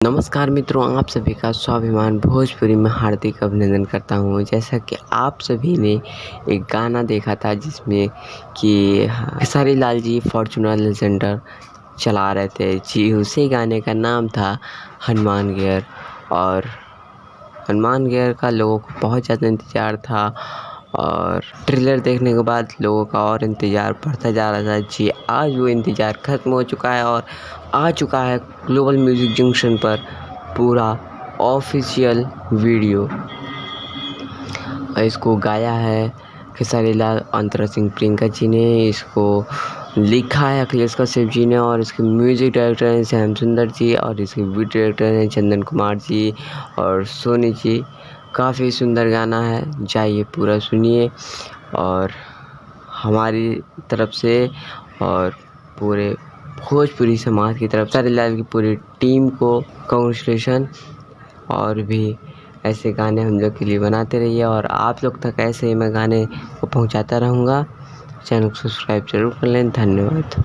नमस्कार मित्रों, आप सभी का स्वाभिमान भोजपुरी में हार्दिक अभिनंदन करता हूँ। जैसा कि आप सभी ने एक गाना देखा था जिसमें कि खेसारी लाल जी फॉर्च्यूनर लेजेंडर चला रहे थे जी, उसी गाने का नाम था हनुमान गेयर। और हनुमान गेयर का लोगों को बहुत ज़्यादा इंतज़ार था और ट्रेलर देखने के बाद लोगों का और इंतज़ार बढ़ता जा रहा था जी। आज वो इंतज़ार ख़त्म हो चुका है और आ चुका है ग्लोबल म्यूज़िक जंक्शन पर पूरा ऑफिशियल वीडियो। इसको गाया है खेसारी लाल, अंतरा सिंह प्रियंका जी ने, इसको लिखा है अखिलेश कश्यप जी ने और इसके म्यूज़िक डायरेक्टर हैं श्याम सुंदर जी और इसके वीडियो डायरेक्टर हैं चंदन कुमार जी और सोनी जी। काफ़ी सुंदर गाना है, जाइए पूरा सुनिए। और हमारी तरफ से और पूरे भोजपुरी समाज की तरफ खेसारी लाल की पूरी टीम को कांग्रेचुलेशन। और भी ऐसे गाने हम लोग के लिए बनाते रहिए और आप लोग तक ऐसे ही मैं गाने को पहुंचाता रहूँगा। चैनल को सब्सक्राइब जरूर कर लें। धन्यवाद।